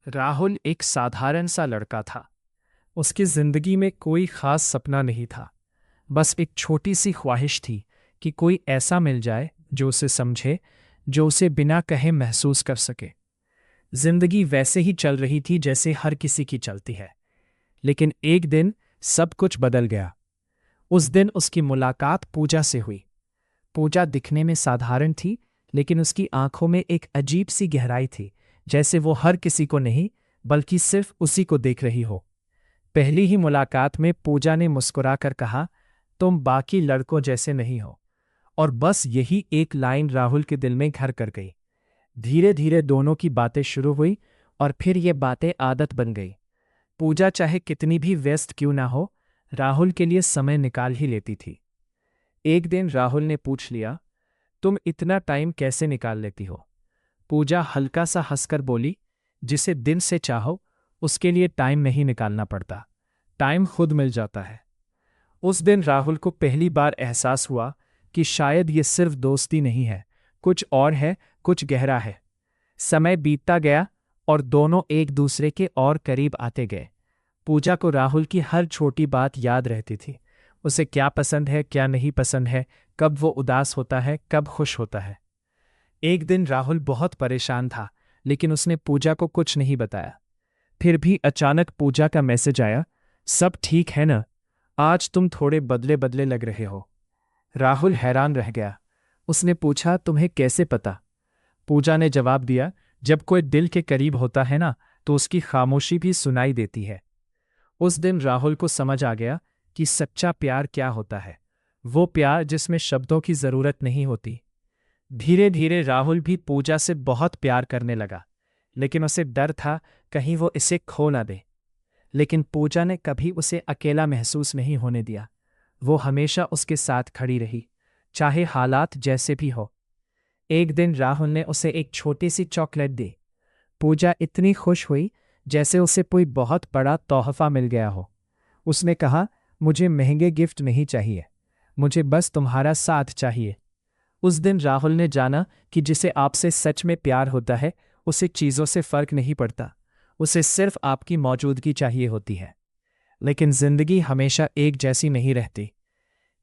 राहुल एक साधारण सा लड़का था। उसकी जिंदगी में कोई खास सपना नहीं था। बस एक छोटी सी ख्वाहिश थी कि कोई ऐसा मिल जाए जो उसे समझे, जो उसे बिना कहे महसूस कर सके। जिंदगी वैसे ही चल रही थी जैसे हर किसी की चलती है। लेकिन एक दिन सब कुछ बदल गया। उस दिन उसकी मुलाकात पूजा से हुई। पूजा दिखने में साधारण थी, लेकिन उसकी आंखों में एक अजीब सी गहराई थी, जैसे वो हर किसी को नहीं बल्कि सिर्फ उसी को देख रही हो। पहली ही मुलाकात में पूजा ने मुस्कुराकर कहा, तुम बाकी लड़कों जैसे नहीं हो। और बस यही एक लाइन राहुल के दिल में घर कर गई। धीरे धीरे दोनों की बातें शुरू हुई और फिर ये बातें आदत बन गई। पूजा चाहे कितनी भी व्यस्त क्यों ना हो, राहुल के लिए समय निकाल ही लेती थी। एक दिन राहुल ने पूछ लिया, तुम इतना टाइम कैसे निकाल लेती हो? पूजा हल्का सा हंसकर बोली, जिसे दिन से चाहो उसके लिए टाइम नहीं निकालना पड़ता, टाइम खुद मिल जाता है। उस दिन राहुल को पहली बार एहसास हुआ कि शायद ये सिर्फ दोस्ती नहीं है, कुछ और है, कुछ गहरा है। समय बीतता गया और दोनों एक दूसरे के और करीब आते गए। पूजा को राहुल की हर छोटी बात याद रहती थी। उसे क्या पसंद है, क्या नहीं पसंद है, कब वो उदास होता है, कब खुश होता है। एक दिन राहुल बहुत परेशान था, लेकिन उसने पूजा को कुछ नहीं बताया। फिर भी अचानक पूजा का मैसेज आया, सब ठीक है ना? आज तुम थोड़े बदले बदले लग रहे हो। राहुल हैरान रह गया। उसने पूछा, तुम्हें कैसे पता? पूजा ने जवाब दिया, जब कोई दिल के करीब होता है ना, तो उसकी खामोशी भी सुनाई देती है। उस दिन राहुल को समझ आ गया कि सच्चा प्यार क्या होता है। वो प्यार जिसमें शब्दों की जरूरत नहीं होती। धीरे धीरे राहुल भी पूजा से बहुत प्यार करने लगा, लेकिन उसे डर था कहीं वो इसे खो ना दे। लेकिन पूजा ने कभी उसे अकेला महसूस नहीं होने दिया। वो हमेशा उसके साथ खड़ी रही, चाहे हालात जैसे भी हो। एक दिन राहुल ने उसे एक छोटी सी चॉकलेट दी। पूजा इतनी खुश हुई जैसे उसे कोई बहुत बड़ा तोहफा मिल गया हो। उसने कहा, मुझे महंगे गिफ्ट नहीं चाहिए, मुझे बस तुम्हारा साथ चाहिए। उस दिन राहुल ने जाना कि जिसे आपसे सच में प्यार होता है, उसे चीज़ों से फर्क नहीं पड़ता, उसे सिर्फ आपकी मौजूदगी चाहिए होती है। लेकिन जिंदगी हमेशा एक जैसी नहीं रहती।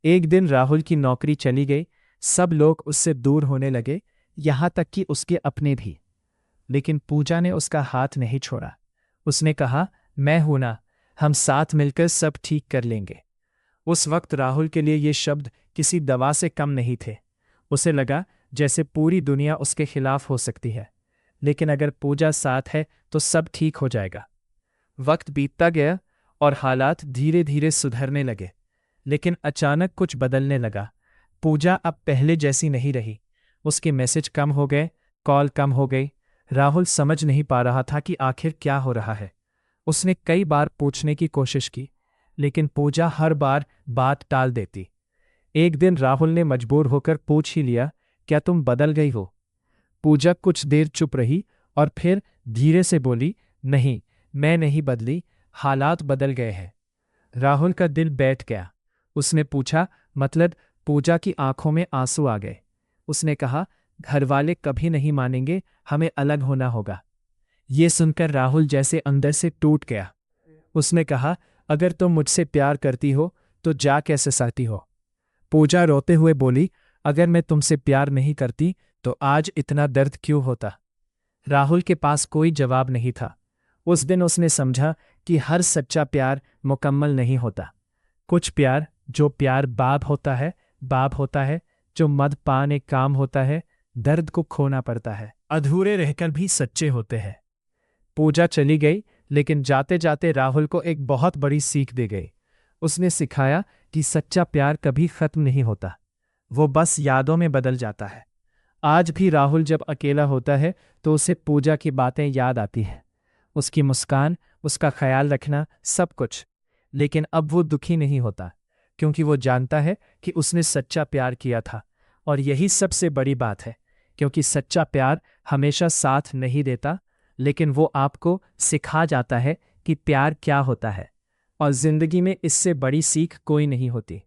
एक दिन राहुल की नौकरी चली गई, सब लोग उससे दूर होने लगे, यहाँ तक कि उसके अपने भी। लेकिन पूजा ने उसका हाथ नहीं छोड़ा। उसने कहा, मैं हूं ना, हम साथ मिलकर सब ठीक कर लेंगे। उस वक्त राहुल के लिए ये शब्द किसी दवा से कम नहीं थे। उसे लगा जैसे पूरी दुनिया उसके खिलाफ हो सकती है, लेकिन अगर पूजा साथ है तो सब ठीक हो जाएगा। वक्त बीतता गया और हालात धीरे धीरे सुधरने लगे, लेकिन अचानक कुछ बदलने लगा। पूजा अब पहले जैसी नहीं रही। उसके मैसेज कम हो गए, कॉल कम हो गई। राहुल समझ नहीं पा रहा था कि आखिर क्या हो रहा है। उसने कई बार पूछने की कोशिश की, लेकिन पूजा हर बार बात टाल देती। एक दिन राहुल ने मजबूर होकर पूछ ही लिया, क्या तुम बदल गई हो? पूजा कुछ देर चुप रही और फिर धीरे से बोली, नहीं, मैं नहीं बदली, हालात बदल गए हैं। राहुल का दिल बैठ गया। उसने पूछा, मतलब? पूजा की आंखों में आंसू आ गए। उसने कहा, घर वाले कभी नहीं मानेंगे, हमें अलग होना होगा। ये सुनकर राहुल जैसे अंदर से टूट गया। उसने कहा, अगर तुम मुझसे प्यार करती हो तो जा कैसे सकती हो? पूजा रोते हुए बोली, अगर मैं तुमसे प्यार नहीं करती तो आज इतना दर्द क्यों होता? राहुल के पास कोई जवाब नहीं था। उस दिन उसने समझा कि हर सच्चा प्यार मुकम्मल नहीं होता। कुछ प्यार, जो प्यार बाप होता है, जो मद पान एक काम होता है, दर्द को खोना पड़ता है, अधूरे रहकर भी सच्चे होते हैं। पूजा चली गई, लेकिन जाते जाते राहुल को एक बहुत बड़ी सीख दे गई। उसने सिखाया कि सच्चा प्यार कभी खत्म नहीं होता, वो बस यादों में बदल जाता है। आज भी राहुल जब अकेला होता है तो उसे पूजा की बातें याद आती हैं, उसकी मुस्कान, उसका ख्याल रखना, सब कुछ। लेकिन अब वो दुखी नहीं होता, क्योंकि वो जानता है कि उसने सच्चा प्यार किया था। और यही सबसे बड़ी बात है, क्योंकि सच्चा प्यार हमेशा साथ नहीं देता, लेकिन वो आपको सिखा जाता है कि प्यार क्या होता है। और जिंदगी में इससे बड़ी सीख कोई नहीं होती।